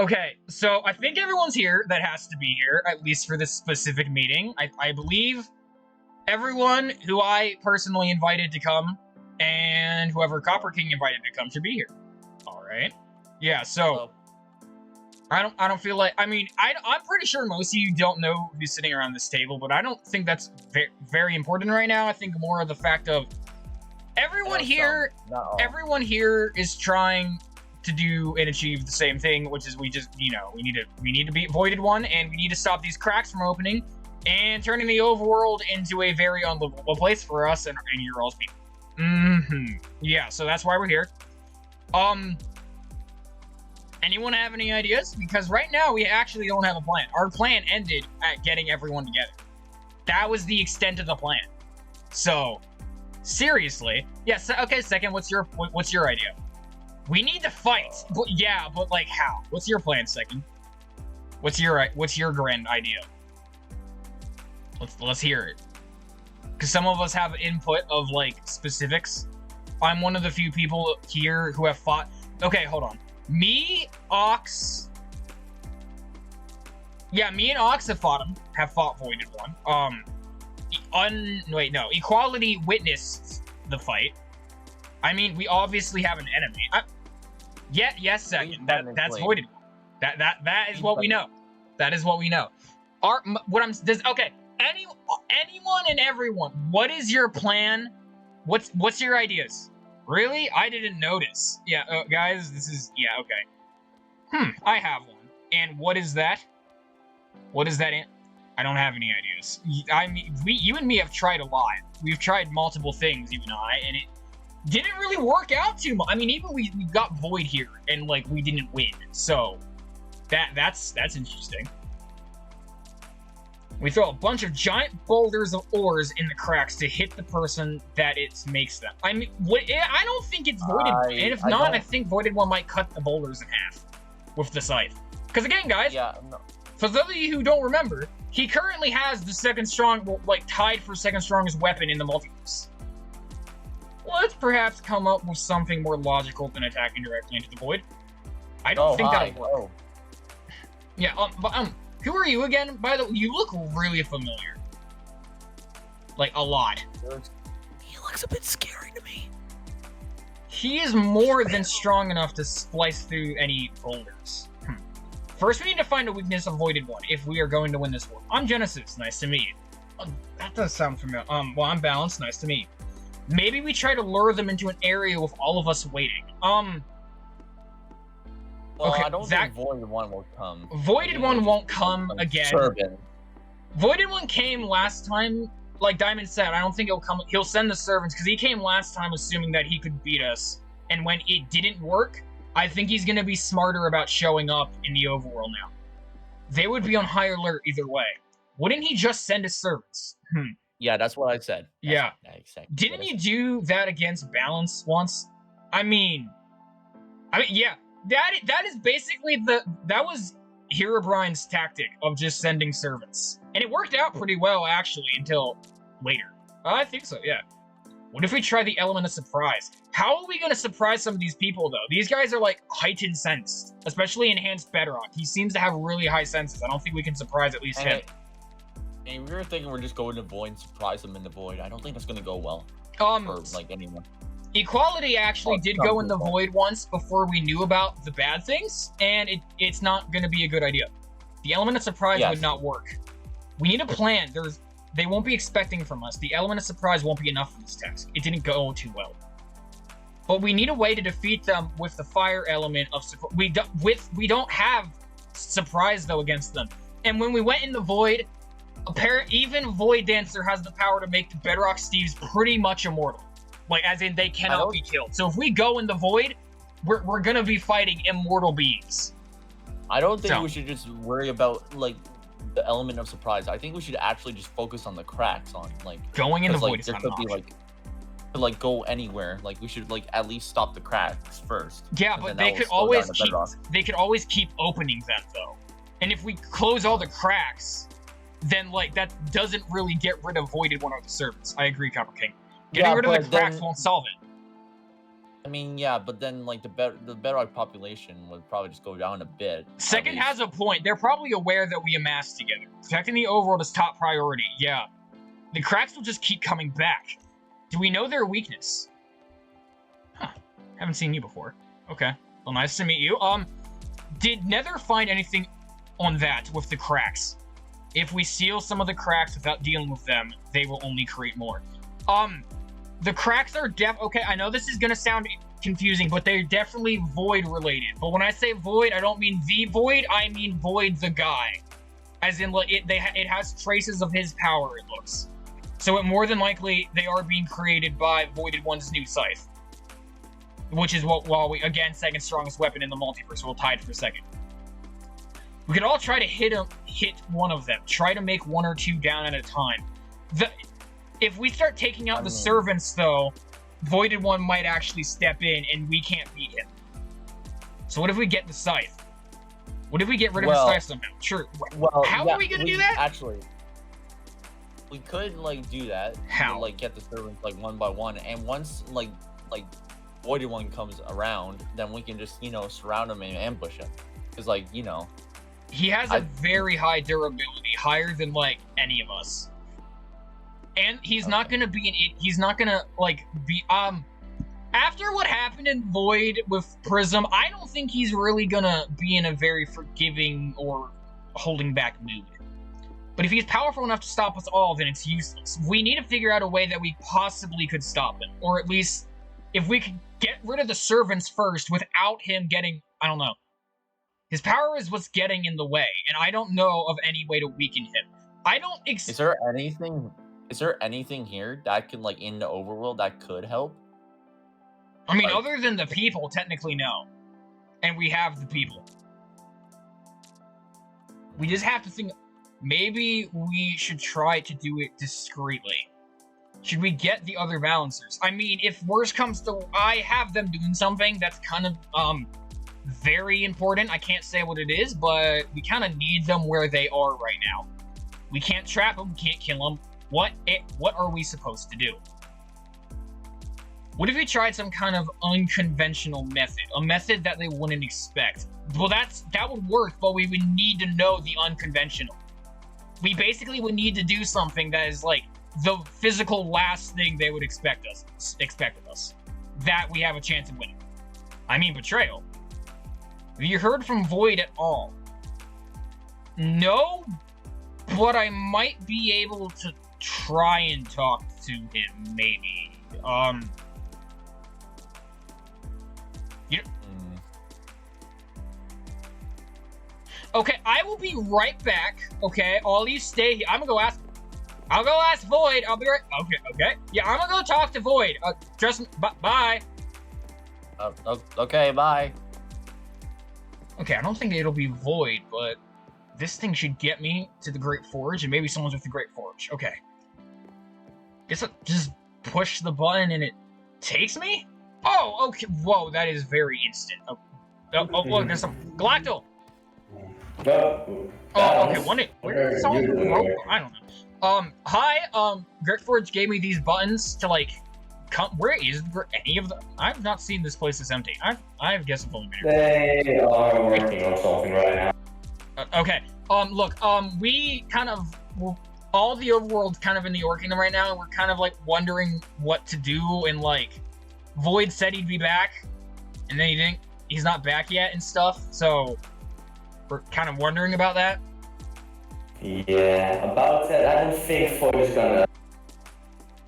Okay, so I think everyone's here that has to be here, at least for this specific meeting. I believe everyone who I personally invited to come and whoever Copper King invited to come should be here. All right. Yeah, so Hello. I don't feel like, I mean, I'm pretty sure most of you don't know who's sitting around this table, but I don't think that's very important right now. I think more of the fact of everyone here, everyone here is trying to do and achieve the same thing, which is we need to beat Voided One, and we need to stop these cracks from opening and turning the overworld into a very unlivable place for us and your all's people. Yeah, so that's why we're here. Anyone have any ideas? Because right now we actually don't have a plan. Our plan ended at getting everyone together. That was the extent of the plan. So, seriously, yes. Okay, second, what's your idea? We need to fight, but like how? What's your plan, second? What's your grand idea? Let's hear it. Because some of us have input of like specifics. I'm one of the few people here who have fought. Okay, hold on. Me, Ox. Yeah, me and Ox have fought Voided One. Equality witnessed the fight. I mean, we obviously have an enemy. Yes, second. That's Voided One. That is what we know. That is what we know. Okay. Anyone and everyone, what is your plan? What's your ideas? Really? I didn't notice. Yeah, guys, this is okay. I have one. And what is that? What is that? I don't have any ideas. I mean, you and me have tried a lot. We've tried multiple things, you and I, and it didn't really work out too much. I mean, even we got Void here, and like we didn't win. So that's interesting. We throw a bunch of giant boulders of ores in the cracks to hit the person that it makes them. I mean, I don't think it's Voided One. And if not, I think Voided One might cut the boulders in half with the scythe. Because again, guys, for those of you who don't remember, he currently has the tied for second strongest weapon in the multiverse. Let's perhaps come up with something more logical than attacking directly into the void. I don't think that'll work. Yeah, who are you again? By the way, you look really familiar. Like, a lot. He looks a bit scary to me. He is more than strong enough to splice through any boulders. First, we need to find a weakness of Voided One if we are going to win this war. I'm Genesis. Nice to meet you. That does sound familiar. Well, I'm Balanced. Nice to meet you. Maybe we try to lure them into an area with all of us waiting. Well, okay, I don't think Voided One will come. Voided One won't come again. Servant. Voided One came last time, like Diamond said. I don't think he'll come. He'll send the servants because he came last time assuming that he could beat us. And when it didn't work, I think he's going to be smarter about showing up in the overworld now. They would be on high alert either way. Wouldn't he just send his servants? Yeah, that's what I said. Yeah. Didn't you do that against Balance once? I mean, yeah. That is basically that was Herobrine's tactic of just sending servants. And it worked out pretty well, actually, until later. I think so, yeah. What if we try the element of surprise? How are we going to surprise some of these people, though? These guys are, like, heightened sensed. Especially Enhanced Bedrock. He seems to have really high senses. I don't think we can surprise at least him. And we were thinking we're just going to Void and surprise them in the Void. I don't think that's going to go well for, like, anyone. Equality actually did go in the Void once before we knew about the bad things, and it's not going to be a good idea. The element of surprise would not work. We need a plan. They won't be expecting from us. The element of surprise won't be enough for this task. It didn't go too well. But we need a way to defeat them with the fire element of surprise. We don't have surprise, though, against them. And when we went in the Void, even Void Dancer has the power to make the Bedrock Steves pretty much immortal. Like, as in, they cannot be killed. So if we go in the Void, we're gonna be fighting immortal beings. I don't think we should just worry about, like, the element of surprise. I think we should actually just focus on the cracks, on, like... Going in the Void is there could be, like, go anywhere. Like, we should, like, at least stop the cracks first. Yeah, but they could always keep opening them, though. And if we close all the cracks, then, like, that doesn't really get rid of Voided One of the servants. I agree, Copper King. Getting rid of the cracks won't solve it. I mean, yeah, but then like the Bedrock population would probably just go down a bit. Second has a point. They're probably aware that we amassed together. Protecting the overworld is top priority. Yeah. The cracks will just keep coming back. Do we know their weakness? Huh. Haven't seen you before. Okay. Well, nice to meet you. Did Nether find anything on that with the cracks? If we seal some of the cracks without dealing with them, they will only create more. The cracks are okay, I know this is gonna sound confusing, but they're definitely Void related. But when I say Void, I don't mean the Void, I mean Void the guy. As in, like, it has traces of his power, it looks. So it more than likely, they are being created by Voided One's new scythe. Which is what, again, second strongest weapon in the multiverse, we'll tie it for second. We could all try to hit one of them. Try to make one or two down at a time. If we start taking out the servants, though, Voided One might actually step in, and we can't beat him. So what if we get the scythe? What if we get rid of the scythe somehow? Sure. Well, how are we gonna do that? Actually, we could like do that. How? Like get the servants like one by one, and once like Voided One comes around, then we can just surround him and ambush him. Because he has a very high durability, higher than like any of us. And he's not gonna be he's not gonna be after what happened in Void with Prism, I don't think he's really gonna be in a very forgiving or holding back mood. But if he's powerful enough to stop us all, then it's useless. We need to figure out a way that we possibly could stop him. Or at least, if we could get rid of the servants first without him getting, I don't know. His power is what's getting in the way, and I don't know of any way to weaken him. I don't Is there anything here that can in the overworld that could help? I mean, other than the people, technically no. And we have the people. We just have to think, maybe we should try to do it discreetly. Should we get the other balancers? I mean, if worse comes to, I have them doing something that's kind of, very important. I can't say what it is, but we kind of need them where they are right now. We can't trap them, we can't kill them. What are we supposed to do? What if we tried some kind of unconventional method? A method that they wouldn't expect? Well, that would work, but we would need to know the unconventional. We basically would need to do something that is like the physical last thing they would expect of us. That we have a chance of winning. I mean, betrayal. Have you heard from Void at all? No, but I might be able to try and talk to him, maybe. Okay, I will be right back. Okay, all you stay here. I'll go ask Void. I'll be right. Okay. Yeah, I'm gonna go talk to Void. Just bye. Okay, bye. Okay, I don't think it'll be Void, but this thing should get me to the Great Forge, and maybe someone's with the Great Forge. Okay. Guess I'll just push the button and it takes me? Oh, okay. Whoa, that is very instant. Oh, look, there's some Galacto. Okay. Where is someone broke? I don't know. Hi. Great Forge gave me these buttons to come. Where is any of the? I've not seen this place is empty. I guess it's only been here. They are working on something right now. Okay. Look. We kind of. All the overworld's kind of in the Orc Kingdom right now, and we're kind of wondering what to do. And Void said he'd be back, and then he's not back yet and stuff. So we're kind of wondering about that. Yeah, about that, I don't think Void is gonna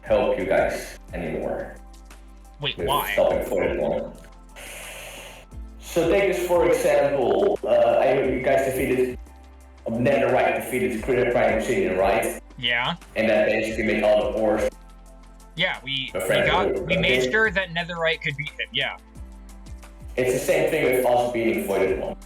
help you guys anymore. Wait, why? Stopping Void One. So take this for example. You guys defeated. Netherite defeated Prime Obsidian, right? Yeah. And that basically made all the ores. Yeah, we made sure that Netherite could beat him. Yeah. It's the same thing with also beating Voided One.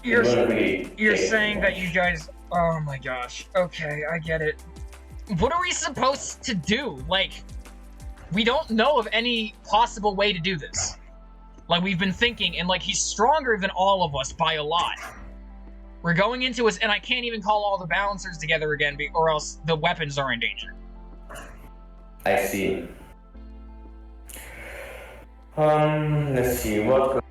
You're saying that you guys. Oh my gosh. Okay, I get it. What are we supposed to do? We don't know of any possible way to do this. We've been thinking, and he's stronger than all of us by a lot. We're going into his, and I can't even call all the balancers together again, or else the weapons are in danger. I see. Let's see, what...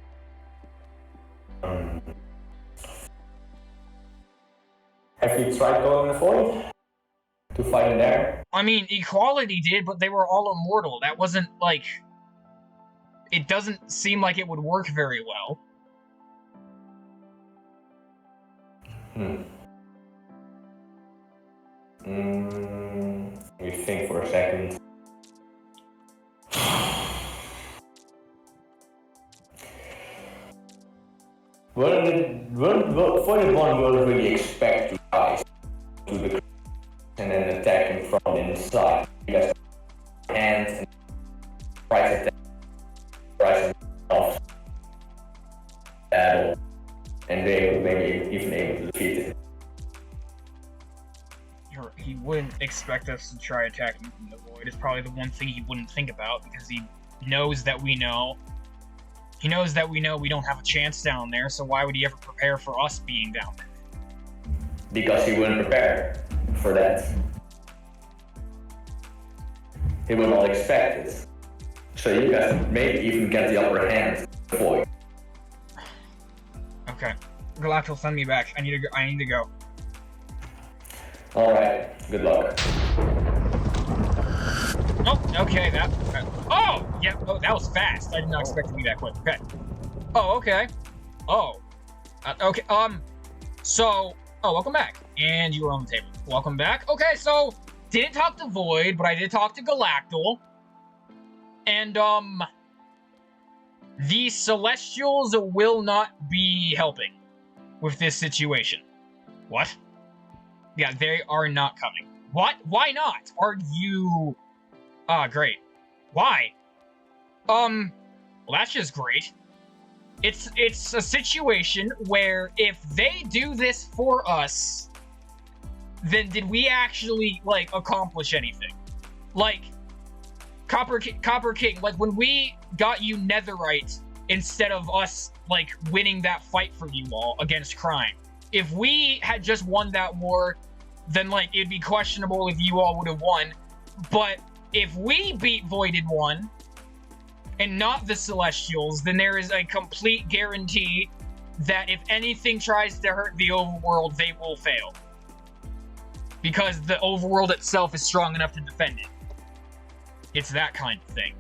Have you tried going in the void? To fight in there? I mean, Equality did, but they were all immortal. That wasn't, like... It doesn't seem like it would work very well. Let me think for a second. Voided One will really expect you guys to the and then attack him from the inside. You guys hands and price attack, price off battle, and they will maybe even able to defeat it. He wouldn't expect us to try attacking from the void. It's probably the one thing he wouldn't think about, because he knows that we know. He knows that we know we don't have a chance down there, so why would he ever prepare for us being down there? Because he wouldn't prepare for that. He would not expect it. So you guys maybe even get the upper hand for it. Okay. Galactus, send me back. I need to go. Alright, good luck. Oh, okay, oh! Yeah, oh, that was fast. I did not expect it to be that quick. Okay. Oh, okay. Oh. Okay, so... Oh, welcome back. And you were on the table. Welcome back. Okay, so... Didn't talk to Void, but I did talk to Galactal. And, the Celestials will not be helping with this situation. What? Yeah, they are not coming. What? Why not? Are you... Ah, great. Why? Well, that's just great. It's a situation where if they do this for us, then did we actually, like, accomplish anything? Like, Copper King, like, when we got you Netherite instead of us, like, winning that fight for you all against crime, if we had just won that war, then, like, it'd be questionable if you all would have won. But if we beat Voided One, and not the Celestials, then there is a complete guarantee that if anything tries to hurt the overworld, they will fail. Because the overworld itself is strong enough to defend it. It's that kind of thing.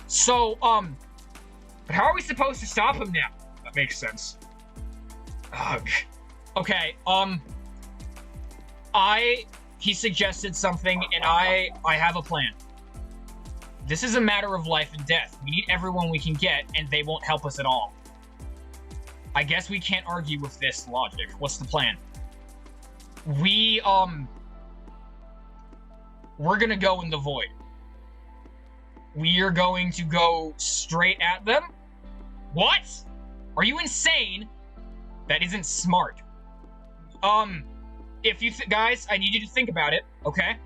So, but how are we supposed to stop him now? That makes sense. Ugh. Okay, he suggested something, and I have a plan. This is a matter of life and death. We need everyone we can get, and they won't help us at all. I guess we can't argue with this logic. What's the plan? We're gonna go in the void. We are going to go straight at them? What? Are you insane? That isn't smart. If you guys, I need you to think about it, okay?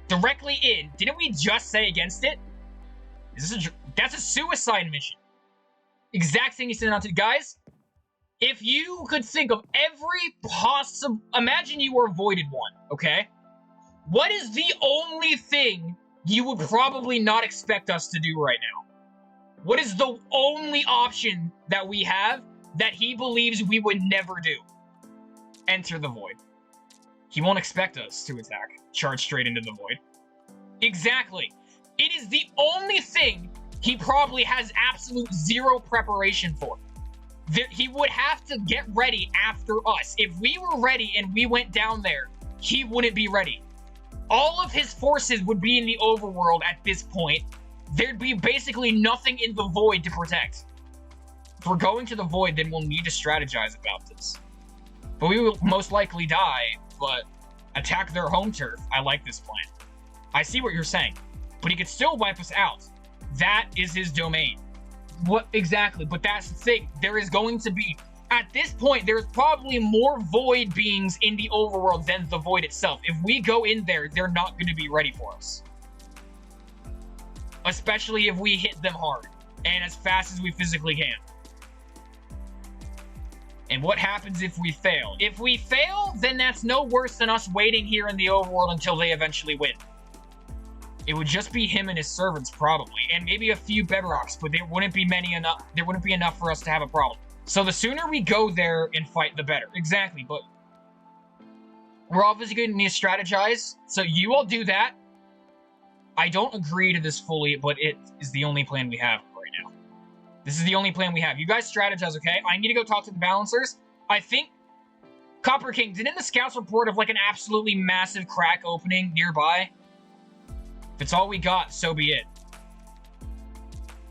Directly in. Didn't we just say against it? That's a suicide mission. Exact thing you said on to guys. If you could think of every possible... Imagine you were Voided One, okay? What is the only thing you would probably not expect us to do right now? What is the only option that we have that he believes we would never do? Enter the void. He won't expect us to attack. Charge straight into the void. Exactly. It is the only thing he probably has absolute zero preparation for. He would have to get ready after us. If we were ready and we went down there, he wouldn't be ready. All of his forces would be in the overworld at this point. There'd be basically nothing in the void to protect. If we're going to the void, then we'll need to strategize about this. But we will most likely die, but attack their home turf. I like this plan. I see what you're saying, but he could still wipe us out. That is his domain. What exactly? But that's the thing. There is going to be, at this point, there's probably more void beings in the overworld than the void itself. If we go in there, they're not going to be ready for us. Especially if we hit them hard and as fast as we physically can. And what happens if we fail? If we fail, then that's no worse than us waiting here in the overworld until they eventually win. It would just be him and his servants, probably, and maybe a few bedrocks, but there wouldn't be enough for us to have a problem. So the sooner we go there and fight, the better. Exactly, but we're obviously going to need to strategize. So you all do that. I don't agree to this fully, but it is the only plan we have right now. This is the only plan we have. You guys strategize, okay? I need to go talk to the balancers. I think Copper King, didn't the scouts report of like an absolutely massive crack opening nearby? If it's all we got, so be it.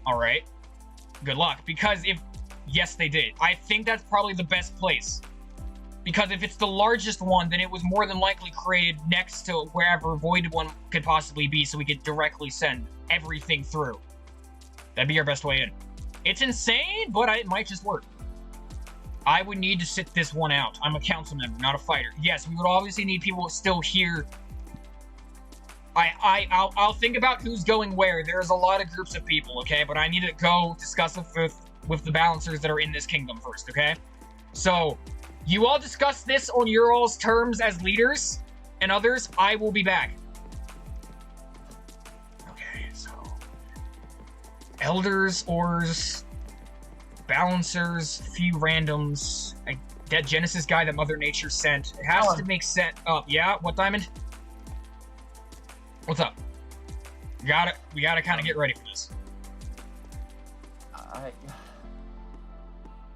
All right. Good luck. Because if... Yes, they did. I think that's probably the best place. Because if it's the largest one, then it was more than likely created next to wherever Voided One could possibly be, so we could directly send everything through. That'd be our best way in. It's insane, but it might just work. I would need to sit this one out. I'm a council member, not a fighter. Yes, we would obviously need people still here. I'll think about who's going where. There's a lot of groups of people, okay? But I need to go discuss it with the balancers that are in this kingdom first, okay? So, you all discuss this on your all's terms as leaders, and others, I will be back. Okay, so... Elders, Ors, balancers, few randoms, that Genesis guy that Mother Nature sent. It has to make sense. Oh, yeah? What, Diamond? What's up? We gotta kind of get ready for this.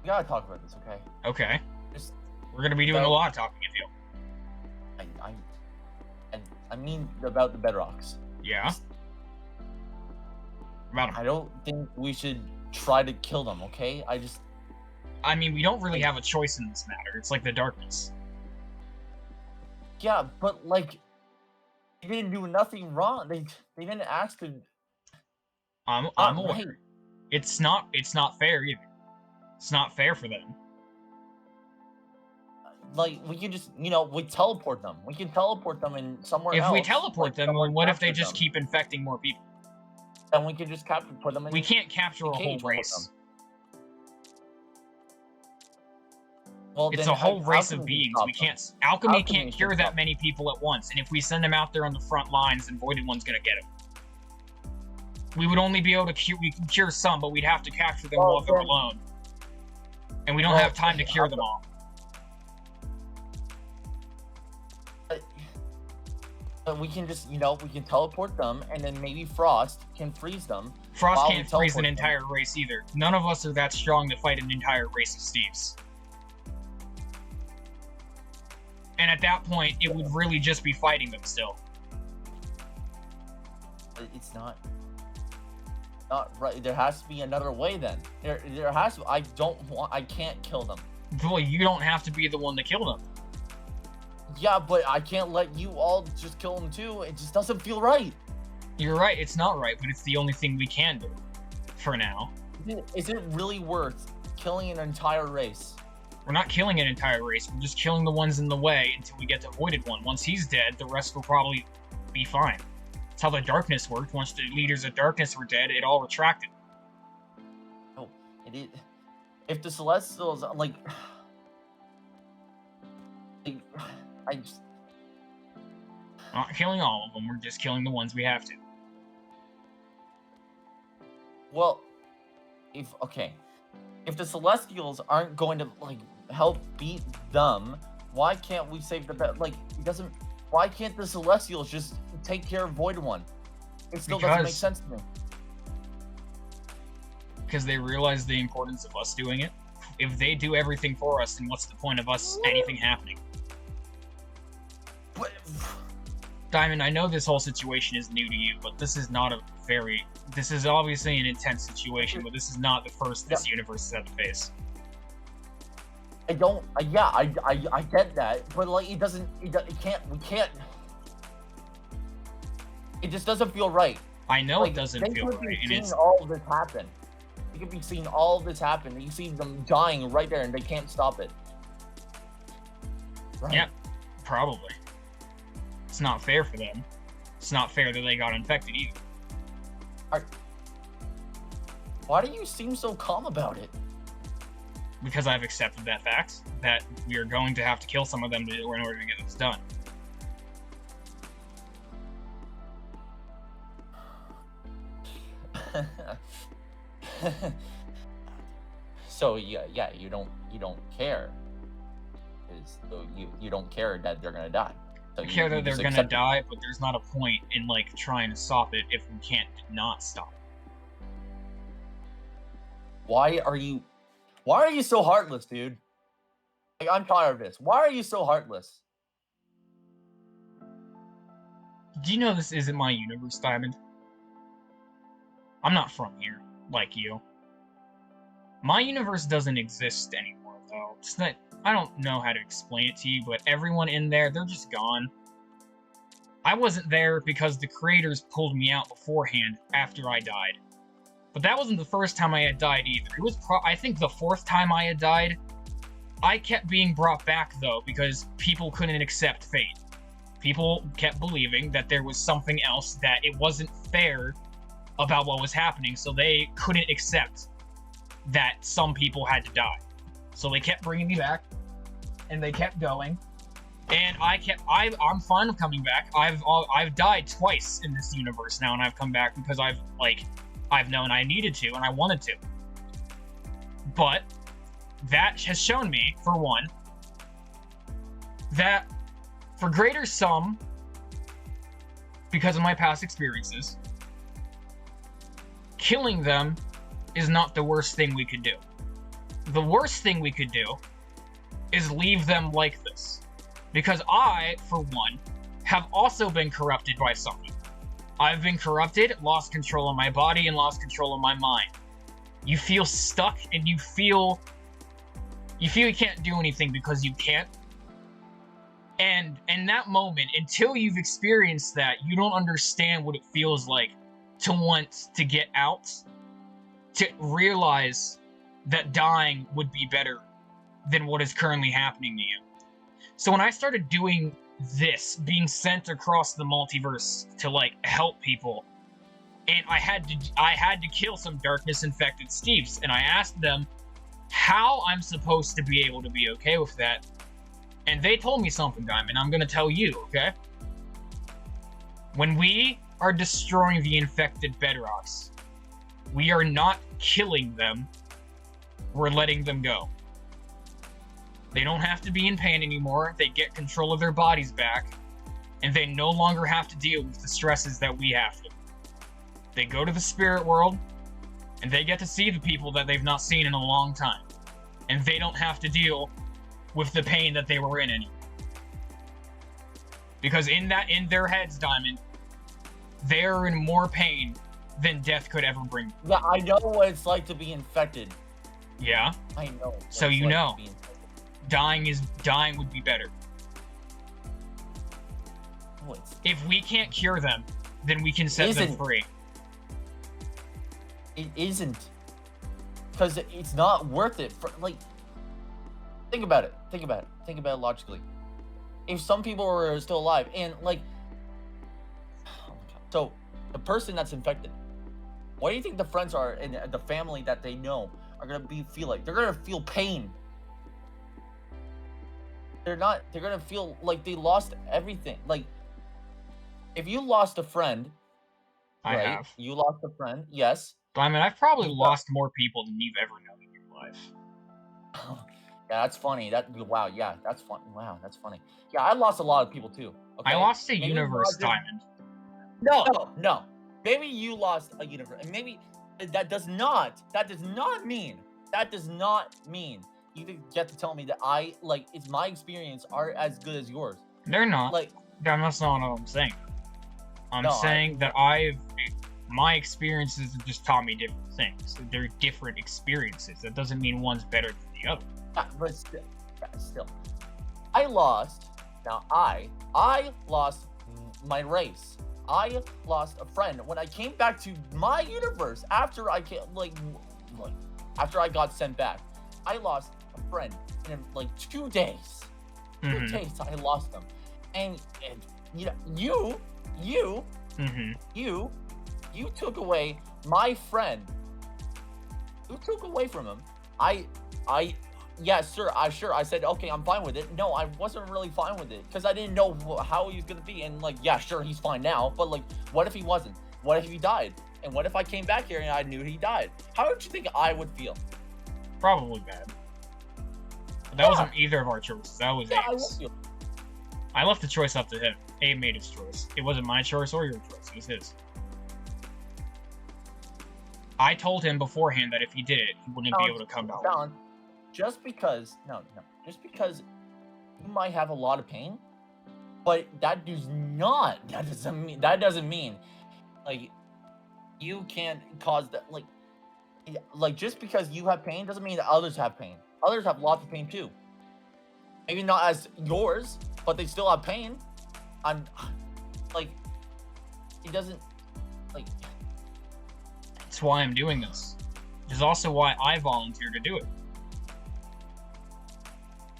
We gotta talk about this, okay? Okay. Just, we're gonna be doing a lot of talking, I feel. I mean about the bedrocks. Yeah. About them. I don't think we should try to kill them, okay? I mean, we don't really have a choice in this matter. It's like the darkness. Yeah, but like, they didn't do nothing wrong. They didn't ask to. I'm aware. Right. It's not fair either. It's not fair for them. Like, we can just, we teleport them. We can teleport them in somewhere else. If we teleport them, then what if they just keep infecting more people? Then we can just put them in. We can't capture a whole race. Well, it's a whole race of beings. We can't. Alchemy can't cure that many people at once, and if we send them out there on the front lines, then Voided One's gonna get them. We would only be able to cure. We can cure some, but we'd have to capture them while they're alone, and we don't have time to cure them all. But we can just, we can teleport them, and then maybe Frost can freeze them. Frost can't freeze an entire race either. None of us are that strong to fight an entire race of Steves. And at that point, it would really just be fighting them still. It's not right. There has to be another way then. There has to. I can't kill them. Boy, you don't have to be the one to kill them. Yeah, but I can't let you all just kill them too. It just doesn't feel right. You're right. It's not right, but it's the only thing we can do. For now. Is it really worth killing an entire race? We're not killing an entire race. We're just killing the ones in the way until we get to Voided One. Once he's dead, the rest will probably be fine. That's how the darkness worked. Once the leaders of darkness were dead, it all retracted. Oh, it is. If the Celestials, I just... Not killing all of them. We're just killing the ones we have to. Well, if the Celestials aren't going to help beat them, why can't we save the why can't the Celestials just take care of Voided One? It still doesn't make sense to me. Because they realize the importance of us doing it. If they do everything for us, then what's the point of us anything happening? But... Diamond, I know this whole situation is new to you, but this is not this is obviously an intense situation, but this is not the first this universe has had to face. I get that, but we can't. It just doesn't feel right. I know it doesn't feel right. They could be seeing all of this happen. You could be seeing all of this happen, and you see them dying right there, and they can't stop it. Right. Yeah, probably. It's not fair for them. It's not fair that they got infected either. Why do you seem so calm about it? Because I've accepted that fact, that we are going to have to kill some of them in order to get this done. So yeah, you don't care. So you don't care that they're gonna die. So I care that they're just gonna accept it. die, but there's not a point in like trying to stop it if we can't not stop it. Why are you so heartless, dude? Like, I'm tired of this. Why are you so heartless? Do you know this isn't my universe, Diamond? I'm not from here, like you. My universe doesn't exist anymore, though. It's that I don't know how to explain it to you, but everyone in there, they're just gone. I wasn't there because the creators pulled me out beforehand after I died. But that wasn't the first time I had died either. It was, I think, the fourth time I had died. I kept being brought back, though, because people couldn't accept fate. People kept believing that there was something else, that it wasn't fair about what was happening, so they couldn't accept that some people had to die. So they kept bringing me back, and they kept going, and I'm fine with coming back. I've died twice in this universe now, and I've come back because I've known I needed to, and I wanted to. But that has shown me, for one, that for greater sum, because of my past experiences, killing them is not the worst thing we could do. The worst thing we could do is leave them like this. Because I, for one, have also been corrupted by something. I've been corrupted, lost control of my body, and lost control of my mind. You feel stuck, and you feel you can't do anything because you can't. And in that moment, until you've experienced that, you don't understand what it feels like to want to get out, to realize that dying would be better than what is currently happening to you. So when I started doing this, being sent across the multiverse to like help people, and I had to kill some darkness infected Steves, and I asked them how I'm supposed to be able to be okay with that. And they told me something, Diamond. I'm gonna tell you, okay? When we are destroying the infected bedrocks, we are not killing them, we're letting them go. They don't have to be in pain anymore, they get control of their bodies back, and they no longer have to deal with the stresses that we have to. They go to the spirit world, and they get to see the people that they've not seen in a long time. And they don't have to deal with the pain that they were in anymore. Because in their heads, Diamond, they're in more pain than death could ever bring. Yeah, I know what it's like to be infected. Yeah? I know. So you know. Dying would be better. If we can't cure them, then we can set them free. It isn't. Because it's not worth it. Like, think about it. Think about it logically. If some people are still alive, and like, oh my God. So the person that's infected, what do you think the friends are and the family that they know are gonna feel like? They're gonna feel pain. They're gonna feel like they lost everything. Like, if you lost a friend, I right? have. You lost a friend, yes. But I mean, I've probably lost more people than you've ever known in your life. Yeah, that's funny. Wow, yeah, that's fun. Wow, that's funny. Yeah, I lost a lot of people too. Okay? I lost a Maybe universe, Roger- Diamond. No. Maybe you lost a universe, and maybe that does not mean you get to tell me that it's my experience are as good as yours. They're not. Like, that's not what I'm saying. I'm saying that my experiences have just taught me different things. They're different experiences. That doesn't mean one's better than the other. But still, I lost. Now I lost my race. I lost a friend when I came back to my universe after after I got sent back. I lost a friend in like 2 days. 2 days I lost them, and you know you took away my friend. You took away from him. Yes, sir. I said, okay, I'm fine with it. No, I wasn't really fine with it because I didn't know how he was gonna be. And like, yeah, sure, he's fine now. But like, what if he wasn't? What if he died? And what if I came back here and I knew he died? How would you think I would feel? Probably bad. But that wasn't either of our choices. That was Yeah, I would Abe's. feel. I left the choice up to him. Abe made his choice. It wasn't my choice or your choice. It was his. I told him beforehand that if he did it, he wouldn't be able to come back. Balance. Just because just because you might have a lot of pain, but that doesn't mean like you can't cause that, like just because you have pain doesn't mean that others have pain. Others have lots of pain too. Maybe not as yours, but they still have pain. I'm like, it doesn't like. That's why I'm doing this. Which is also why I volunteered to do it.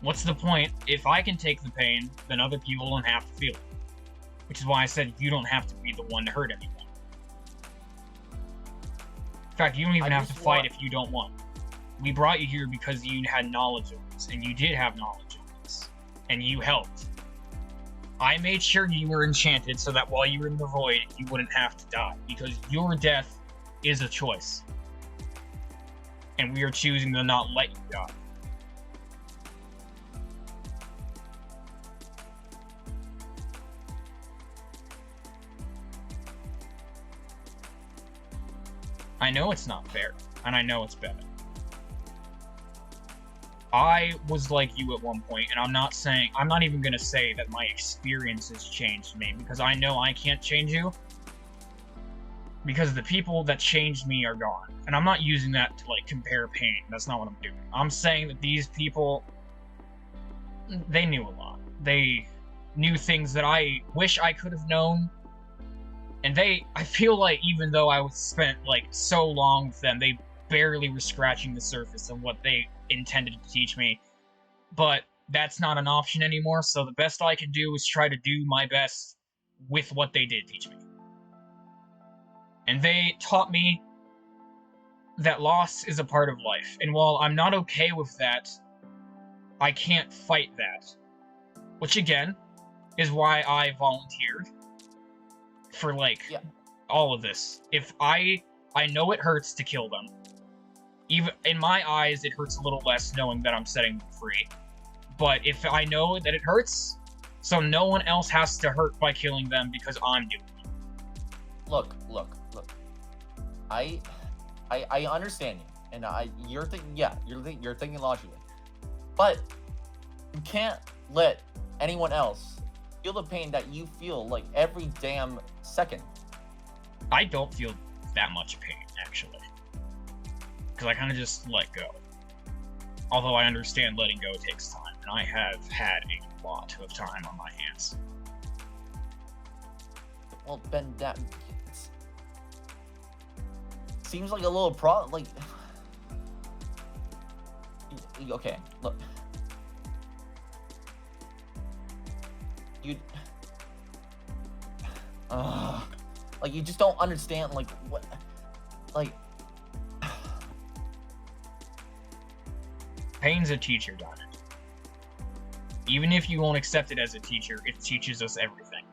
What's the point? If I can take the pain, then other people don't have to feel it. Which is why I said you don't have to be the one to hurt anyone. In fact, you don't even have to fight if you don't want. We brought you here because you had knowledge of this, and you did have knowledge of this, and you helped. I made sure you were enchanted so that while you were in the void, you wouldn't have to die, because your death is a choice. And we are choosing to not let you die. I know it's not fair, and I know it's bad. I was like you at one point, and I'm not even gonna say that my experiences changed me, because I know I can't change you. Because the people that changed me are gone. And I'm not using that to, like, compare pain. That's not what I'm doing. I'm saying that these people, they knew a lot. They knew things that I wish I could have known. And I feel like even though I was spent, like, so long with them, they barely were scratching the surface of what they intended to teach me. But that's not an option anymore, so the best I can do is try to do my best with what they did teach me. And they taught me that loss is a part of life. And while I'm not okay with that, I can't fight that. Which, again, is why I volunteered for, like, all of this. If I know it hurts to kill them. Even in my eyes, it hurts a little less knowing that I'm setting them free. But if I know that it hurts, so no one else has to hurt by killing them because I'm doing it. Look. I understand you, and you're thinking logically, but you can't let anyone else feel the pain that you feel, like, every damn second. I don't feel that much pain, actually, because I kind of just let go. Although I understand letting go takes time, and I have had a lot of time on my hands. Well, Ben, that seems like a little problem. Like, okay, look, like, you just don't understand, like, what, like. Pain's a teacher, Diamond. Even if you won't accept it as a teacher, it teaches us everything.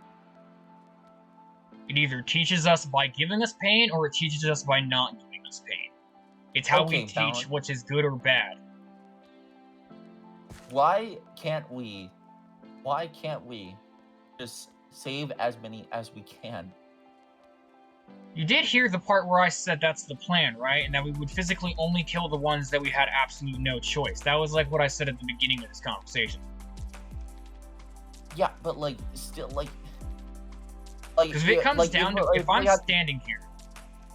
It either teaches us by giving us pain, or it teaches us by not giving us pain. It's how we teach which is good or bad. Why can't we just save as many as we can? You did hear the part where I said that's the plan, right? And that we would physically only kill the ones that we had absolutely no choice. That was like what I said at the beginning of this conversation. Yeah, but, like, still, like, because if it comes down to, if I'm standing here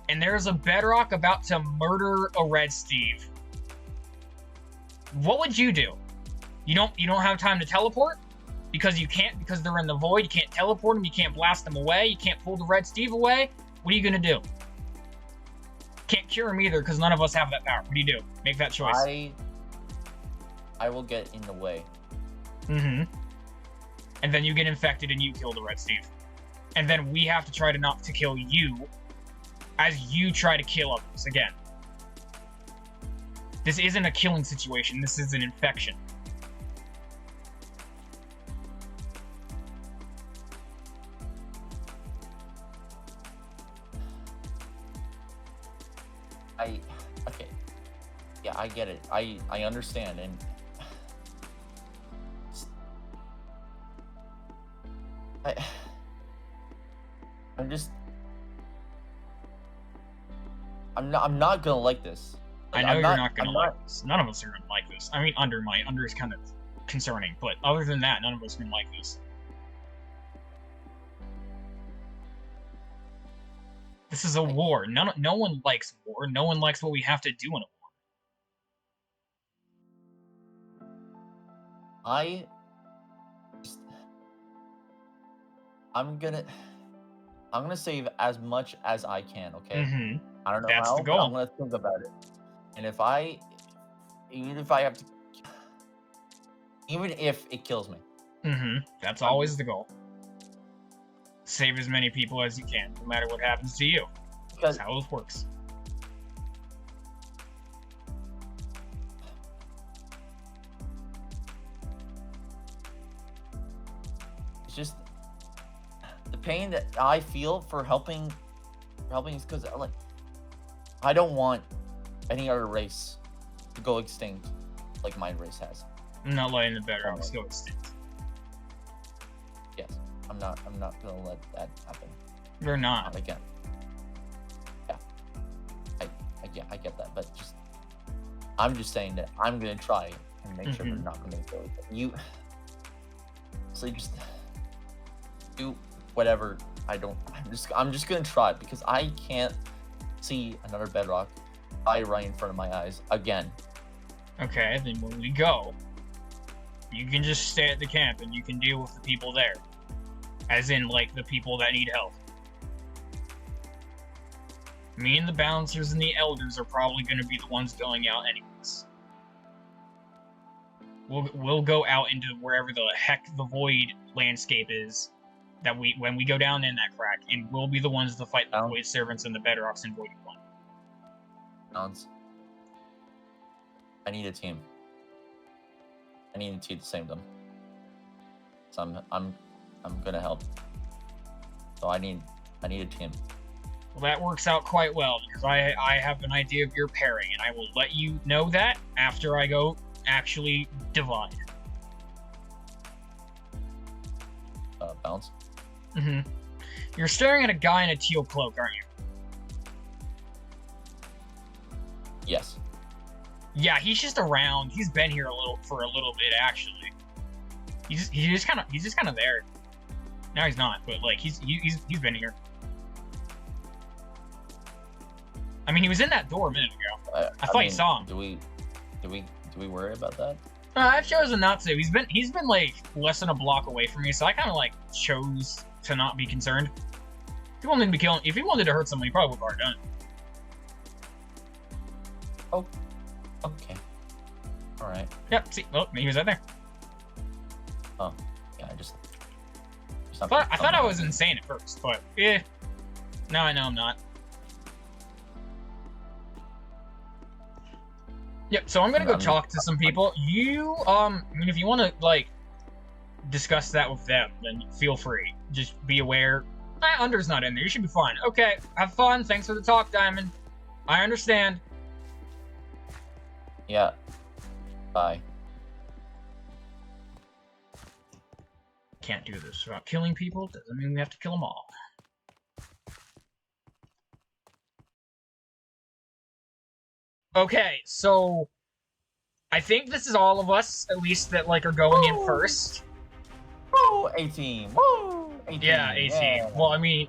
and there's a Bedrock about to murder a Red Steve, what would you do? You don't have time to teleport because they're in the void. You can't teleport them. You can't blast them away. You can't pull the Red Steve away. What are you gonna do? Can't cure him either because none of us have that power. What do you do? Make that choice. I will get in the way. And then you get infected and you kill the Red Steve. And then we have to try to not to kill you as you try to kill others again. This isn't a killing situation. This is an infection. Okay. Yeah, I get it. I understand, and I'm not gonna like this. I know you're not gonna like this. None of us are gonna like this. I mean, Under is kind of concerning, but other than that, none of us are gonna like this. This is a war. No one likes war. No one likes what we have to do in a war. I'm gonna save as much as I can, okay? Mm-hmm. I don't know That's how, the goal. but I'm gonna think about it. And even if it kills me. Mm-hmm. That's always the goal. Save as many people as you can, no matter what happens to you. Because That's how this works. it's just the pain that I feel for helping is because like I don't want any other race to go extinct like my race has. I'm not letting the Bedrocks go extinct. Yes, I'm not gonna let that happen. You're not. Not again. Yeah, I get that, but I'm just saying that I'm gonna try and make sure we're not gonna go. So just do whatever. I'm just gonna try because I can't see another Bedrock die right in front of my eyes again. Okay, then when we go, you can just stay at the camp and you can deal with the people there. As in, like, the people that need help. Me and the bouncers and the elders are probably going to be the ones going out anyways. We'll go out into wherever the heck the void landscape is that when we go down in that crack, and we'll be the ones to fight the void servants and the Bedrocks and Voided One. I need a team. I need a team to save them. So I'm gonna help. So I need a team. Well, that works out quite well, because I have an idea of your pairing, and I will let you know that after I go actually divide. Bounce? Mm-hmm. You're staring at a guy in a teal cloak, aren't you? Yes. Yeah, he's just around. He's been here for a little bit, actually. He's just kind of there. Now he's not, but like he's been here. I mean, he was in that door a minute ago. I thought you saw him. Do we worry about that? I've chosen not to. He's been like less than a block away from me, so I kind of like chose to not be concerned. If he wanted to kill him, if he wanted to hurt someone, he probably would have already done it. Oh, okay. All right. Yep. See, well, he was right there. Oh, yeah. I thought I was insane at first, but now I know I'm not. Yep, so I'm gonna go talk to some people. You, I mean, if you want to, like, discuss that with them, then feel free. Just be aware. Under's not in there. You should be fine. Okay, have fun. Thanks for the talk, Diamond. I understand. Yeah. Bye. Can't do this without killing people. Doesn't mean we have to kill them all. Okay, so I think this is all of us, at least that like are going in first. Woo! 18. Woo! 18. Yeah, 18. Yeah. Well, I mean,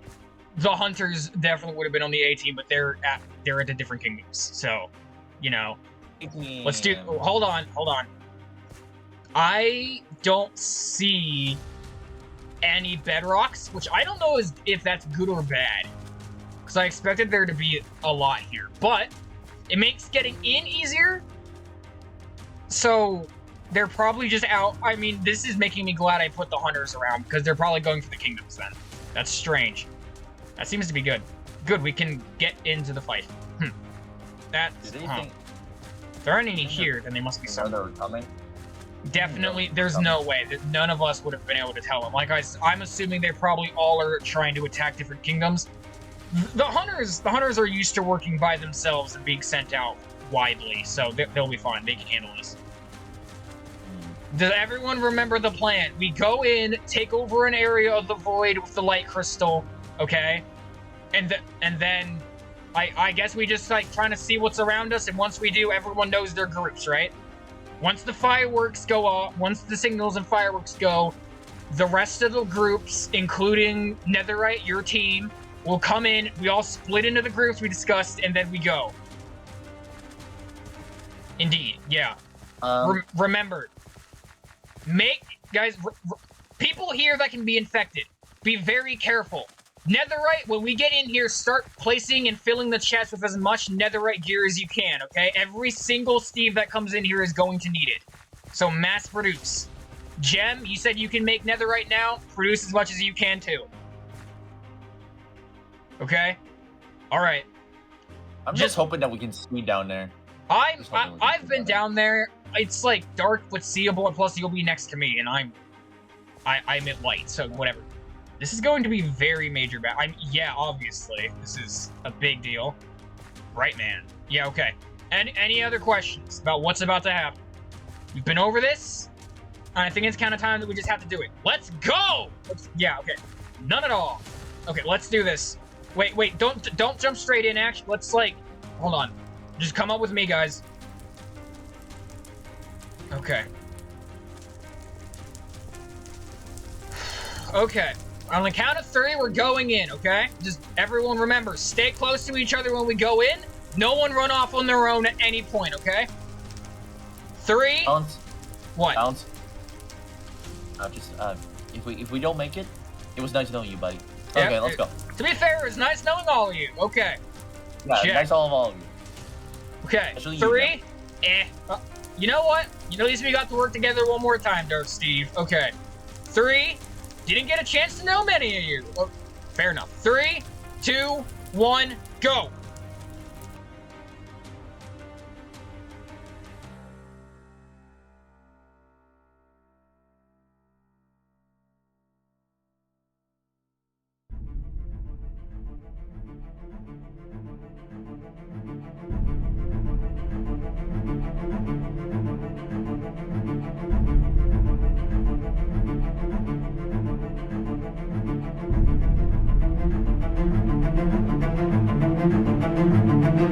the hunters definitely would have been on the 18, but they're at the different kingdoms. So, you know, 18. Let's do. Hold on. I don't see any Bedrocks, which I don't know if that's good or bad, because I expected there to be a lot here, but it makes getting in easier. So they're probably just out. I mean, this is making me glad I put the hunters around, because they're probably going for the kingdoms then. That's strange. That seems to be good. Good, we can get into the fight. That's... If there aren't any here, then they must be somewhere. They're coming? Definitely, there's no way that none of us would have been able to tell them. Like I'm assuming they probably all are trying to attack different kingdoms. The hunters are used to working by themselves and being sent out widely, so they'll be fine. They can handle this. Does everyone remember the plan? We go in, take over an area of the void with the light crystal, okay? And then I guess we just like trying to see what's around us, and once we do, everyone knows their groups, right? Once the fireworks go off, once the signals and fireworks go, the rest of the groups, including Netherite, your team, will come in. We all split into the groups we discussed, and then we go. Indeed, yeah. Remember, guys, people here that can be infected, be very careful. Netherite, when we get in here, start placing and filling the chest with as much Netherite gear as you can, okay? Every single Steve that comes in here is going to need it. So mass produce. Gem, you said you can make Netherite now. Produce as much as you can, too. Okay? Alright. I'm just hoping that we can see down there. I've been down there. It's like dark but seeable, and plus you'll be next to me, and I'm at light, so whatever. This is going to be very major yeah, obviously. This is a big deal. Right, man. Yeah, okay. Any other questions about what's about to happen? We've been over this, and I think it's kind of time that we just have to do it. Let's go! Yeah, okay. None at all. Okay, let's do this. Wait, don't jump straight in, actually. Let's, like, hold on. Just come up with me, guys. Okay. Okay. On the count of 3, we're going in, okay? Just everyone remember, stay close to each other when we go in. No one run off on their own at any point, okay? 3. Balance. What? Balance. If we don't make it, it was nice knowing you, buddy. Yeah, okay, let's go. To be fair, it's nice knowing all of you. Okay. Yeah, Check. nice all of you. Okay. Especially 3. You know what? At least we got to work together one more time, Dark Steve. Okay. 3. Didn't get a chance to know many of you. Oh, fair enough. 3, 2, 1, go.